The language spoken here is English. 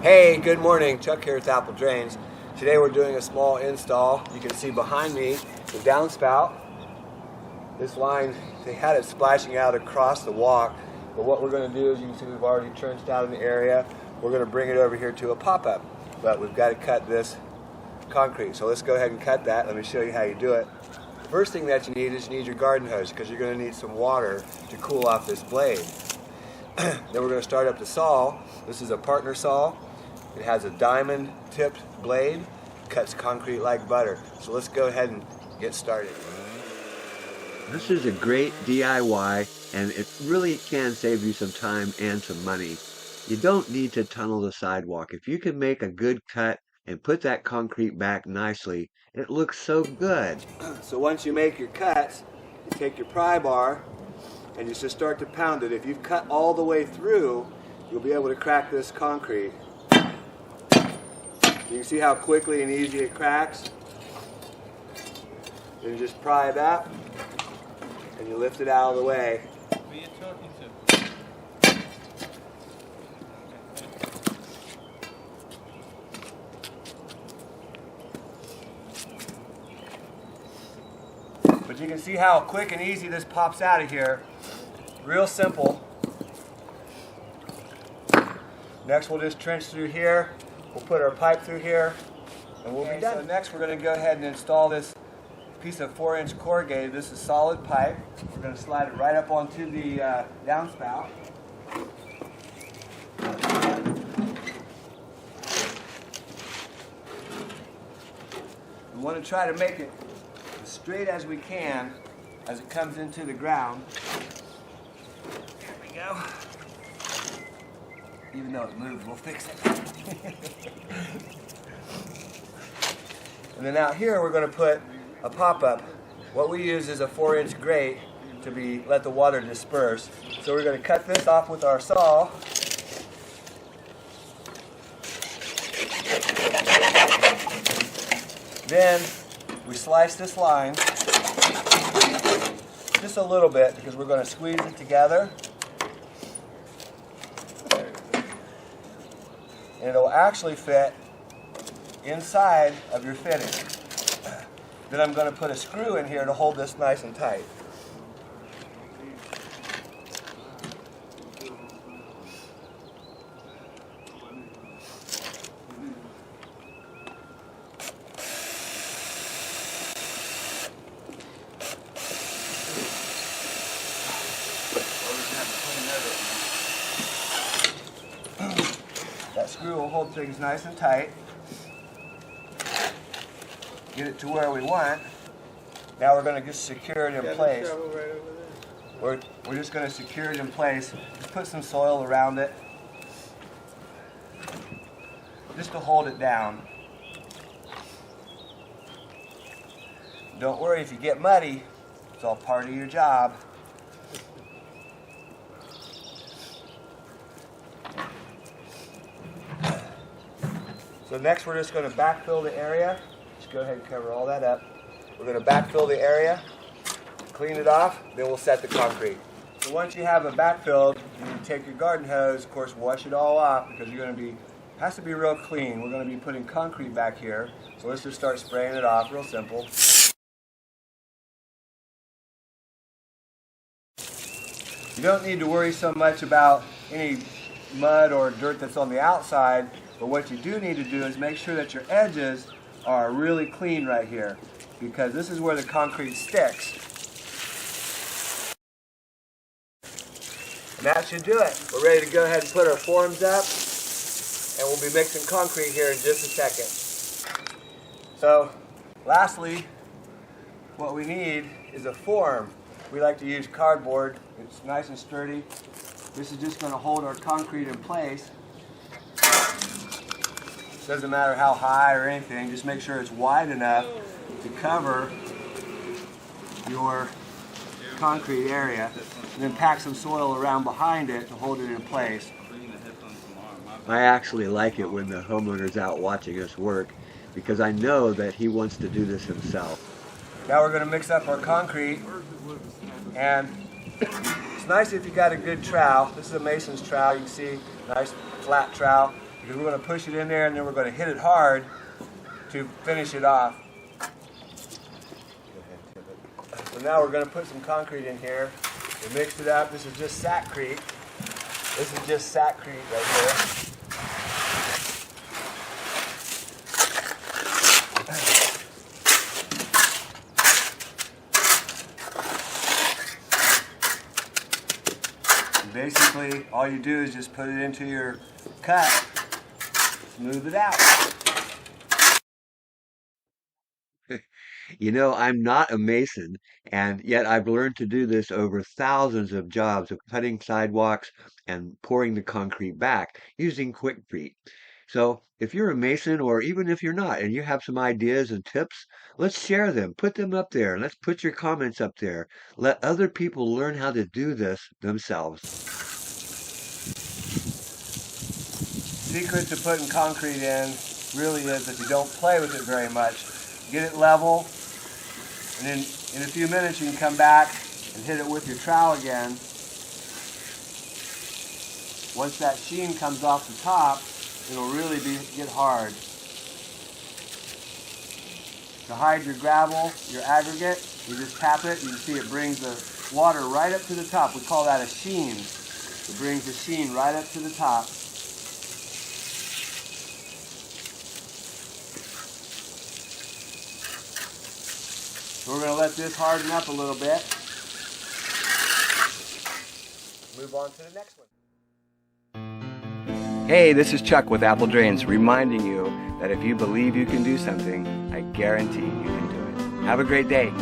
Hey, good morning. Chuck here at Apple Drains. Today we're doing a small install. You can see behind me the downspout. This line, they had it splashing out across the walk, but what we're going to do is, you can see we've already trenched out in the area. We're going to bring it over here to a pop-up, but we've got to cut this concrete. So let's go ahead and cut that. Let me show you how you do it. First thing that you need is you need your garden hose, because you're going to need some water to cool off this blade. Then we're going to start up the saw. This is a partner saw. It has a diamond tipped blade, cuts concrete like butter. So let's go ahead and get started. This is a great DIY, and it really can save you some time and some money. You don't need to tunnel the sidewalk. If you can make a good cut and put that concrete back nicely, it looks so good. So once you make your cuts, you take your pry bar and you just start to pound it. If you've cut all the way through, you'll be able to crack this concrete. You can see how quickly and easy it cracks. Then you just pry it up and you lift it out of the way. Who are you talking to? But you can see how quick and easy this pops out of here. Real simple. Next we'll just trench through here. We'll put our pipe through here and we'll be done. So next we're going to go ahead and install this piece of 4-inch corrugated. This is solid pipe. We're going to slide it right up onto the downspout. We want to try to make it as straight as we can as it comes into the ground. There we go. Even though it moved, we'll fix it. And then out here we're going to put a pop-up. What we use is a 4-inch grate to let the water disperse. So we're going to cut this off with our saw. Then we slice this line just a little bit because we're going to squeeze it together. And it'll actually fit inside of your fitting. Then I'm going to put a screw in here to hold this nice and tight. That screw will hold things nice and tight. Get it to where we want. Now we're going to just secure it in place. We're just going to secure it in place. Just put some soil around it, just to hold it down. Don't worry if you get muddy. It's all part of your job. So next we're just going to backfill the area. Just go ahead and cover all that up. We're going to backfill the area, clean it off, then we'll set the concrete. So once you have it backfilled, you take your garden hose, of course wash it all off because it has to be real clean. We're going to be putting concrete back here. So let's just start spraying it off, real simple. You don't need to worry so much about any mud or dirt that's on the outside. But what you do need to do is make sure that your edges are really clean right here, because this is where the concrete sticks. And that should do it. We're ready to go ahead and put our forms up, and we'll be mixing concrete here in just a second. So, lastly, what we need is a form. We like to use cardboard. It's nice and sturdy. This is just going to hold our concrete in place. Doesn't matter how high or anything, just make sure it's wide enough to cover your concrete area, and then pack some soil around behind it to hold it in place. I actually like it when the homeowner's out watching us work, because I know that he wants to do this himself. Now we're going to mix up our concrete, and it's nice if you got a good trowel. This is a mason's trowel. You can see, nice flat trowel. because we're going to push it in there and then we're going to hit it hard to finish it off. So now we're going to put some concrete in here. We mixed it up. This is just sackcrete. This is just sackcrete right here. And basically, all you do is just put it into your cut, smooth it out. You know, I'm not a mason, and yet I've learned to do this over thousands of jobs of cutting sidewalks and pouring the concrete back using Quickcrete. So if you're a mason, or even if you're not, and you have some ideas and tips, let's share them. Put them up there. Let's put your comments up there. Let other people learn how to do this themselves. Secret to putting concrete in really is that you don't play with it very much. Get it level, and then in a few minutes you can come back and hit it with your trowel again. Once that sheen comes off the top, it'll really get hard. To hide your gravel, your aggregate, you just tap it, you can see it brings the water right up to the top. We call that a sheen. It brings the sheen right up to the top. So we're going to let this harden up a little bit. Move on to the next one. Hey, this is Chuck with Apple Drains, reminding you that if you believe you can do something, I guarantee you can do it. Have a great day.